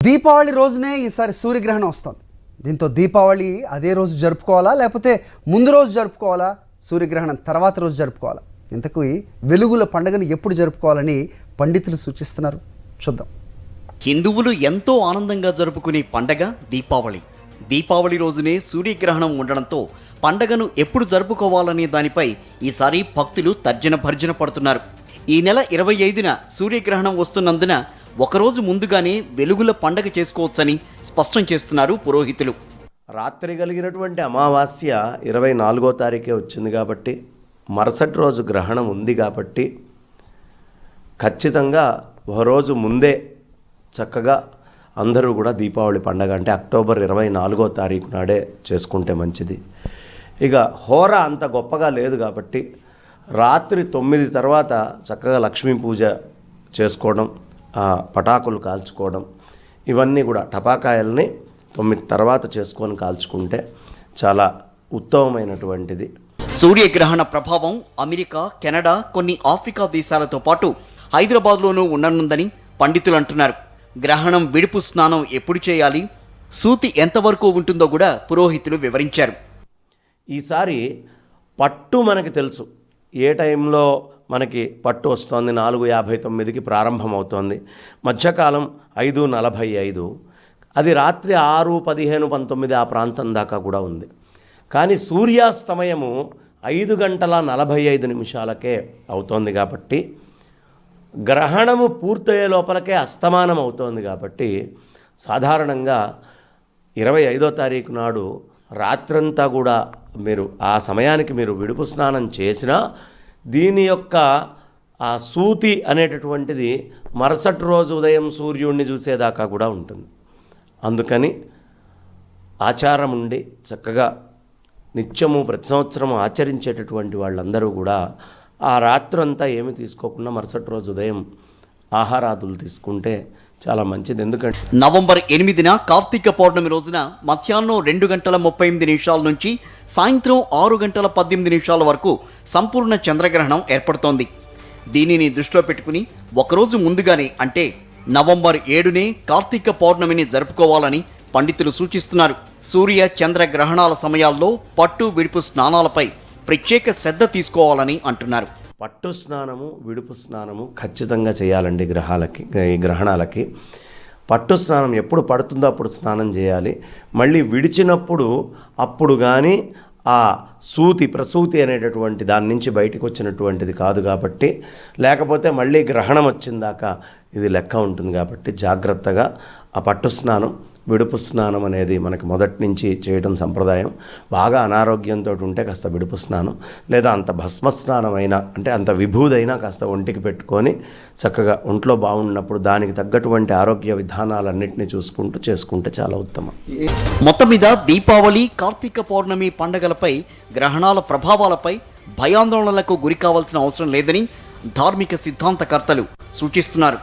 దీపావళి రోజునే ఈసారి సూర్యగ్రహణం వస్తుంది. దీంతో దీపావళి అదే రోజు జరుపుకోవాలా లేకపోతే ముందు రోజు జరుపుకోవాలా, సూర్యగ్రహణం తర్వాత రోజు జరుపుకోవాలా? ఇంతకు వెలుగుల పండుగను ఎప్పుడు జరుపుకోవాలని పండితులు సూచిస్తున్నారు, చూద్దాం. హిందువులు ఎంతో ఆనందంగా జరుపుకునే పండగ దీపావళి. దీపావళి రోజునే సూర్యగ్రహణం ఉండడంతో పండగను ఎప్పుడు జరుపుకోవాలనే దానిపై ఈసారి భక్తులు తర్జన భర్జన పడుతున్నారు. ఈ నెల 25న సూర్యగ్రహణం వస్తున్నందున ఒకరోజు ముందుగానే వెలుగుల పండగ చేసుకోవచ్చని స్పష్టం చేస్తున్నారు పురోహితులు. రాత్రి కలిగినటువంటి అమావాస్య 24వ తారీఖే వచ్చింది కాబట్టి, మరుసటి రోజు గ్రహణం ఉంది కాబట్టి ఖచ్చితంగా ఒకరోజు ముందే చక్కగా అందరూ కూడా దీపావళి పండగ అంటే అక్టోబర్ 24వ తారీఖు నాడే చేసుకుంటే మంచిది. ఇక హోర అంత గొప్పగా లేదు కాబట్టి రాత్రి 9 తర్వాత చక్కగా లక్ష్మీ పూజ చేసుకోవడం, పటాకులు కాల్చుకోవడం, ఇవన్నీ కూడా టపాకాయల్ని 9 తర్వాత చేసుకొని కాల్చుకుంటే చాలా ఉత్తమమైనటువంటిది. సూర్యగ్రహణ ప్రభావం అమెరికా, కెనడా, కొన్ని ఆఫ్రికా దేశాలతో పాటు హైదరాబాద్లోనూ ఉండనుందని పండితులు అంటున్నారు. గ్రహణం విడుపు స్నానం ఎప్పుడు చేయాలి, సూతి ఎంతవరకు ఉంటుందో కూడా పురోహితులు వివరించారు. ఈసారి పట్టు మనకి తెలుసు, ఏ టైంలో మనకి పట్టు వస్తుంది. 4:59కి ప్రారంభమవుతోంది. మధ్యకాలం 5:45, అది రాత్రి 6:15, 19 ఆ ప్రాంతం దాకా కూడా ఉంది. కానీ సూర్యాస్తమయము 5:45 అవుతోంది కాబట్టి, గ్రహణము పూర్తయ్యే లోపలకే అస్తమానం అవుతోంది కాబట్టి సాధారణంగా 25వ తారీఖు నాడు రాత్రంతా కూడా మీరు ఆ సమయానికి మీరు విడుపు స్నానం చేసినా దీని యొక్క ఆ సూతి అనేటటువంటిది మరుసటి రోజు ఉదయం సూర్యుడిని చూసేదాకా కూడా ఉంటుంది. అందుకని ఆచారం ఉండి చక్కగా నిత్యము ప్రతి సంవత్సరం ఆచరించేటటువంటి వాళ్ళందరూ కూడా ఆ రాత్రంతా ఏమి తీసుకోకుండా మరుసటి రోజు ఉదయం ఆహారాదులు తీసుకుంటే చాలా మంచిది. ఎందుకంటే నవంబర్ 8న కార్తీక పౌర్ణమి రోజున మధ్యాహ్నం 2:38 నుంచి సాయంత్రం 6:18 వరకు సంపూర్ణ చంద్రగ్రహణం ఏర్పడుతోంది. దీనిని దృష్టిలో పెట్టుకుని ఒకరోజు ముందుగానే అంటే నవంబర్ 7నే కార్తీక పౌర్ణమిని జరుపుకోవాలని పండితులు సూచిస్తున్నారు. సూర్య చంద్ర గ్రహణాల సమయాల్లో పట్టు విడుపు స్నానాలపై ప్రత్యేక శ్రద్ధ తీసుకోవాలని అంటున్నారు. పట్టు స్నానము, విడుపు స్నానము ఖచ్చితంగా చేయాలండి. ఈ గ్రహణాలకి పట్టు స్నానం ఎప్పుడు పడుతుందో అప్పుడు స్నానం చేయాలి. మళ్ళీ విడిచినప్పుడు అప్పుడు కానీ ఆ ప్రసూతి అనేటటువంటి దాని నుంచి బయటకు వచ్చినటువంటిది కాదు కాబట్టి, లేకపోతే మళ్ళీ గ్రహణం వచ్చిందాక ఇది లెక్క ఉంటుంది కాబట్టి జాగ్రత్తగా ఆ పట్టు స్నానం, విడుపు స్నానం అనేది మనకి మొదటి నుంచి చేయడం సంప్రదాయం. బాగా అనారోగ్యంతో ఉంటే కాస్త విడుపు స్నానం, లేదా అంత భస్మ స్నానం అయినా అంటే అంత విభూదైనా కాస్త ఒంటికి పెట్టుకొని చక్కగా ఒంట్లో బాగున్నప్పుడు దానికి తగ్గటువంటి ఆరోగ్య విధానాలన్నింటినీ చేసుకుంటే చాలా ఉత్తమం. మొత్తం మీద దీపావళి, కార్తీక పౌర్ణమి పండగలపై గ్రహణాల ప్రభావాలపై భయాందోళనలకు గురి కావాల్సిన అవసరం లేదని ధార్మిక సిద్ధాంతకర్తలు సూచిస్తున్నారు.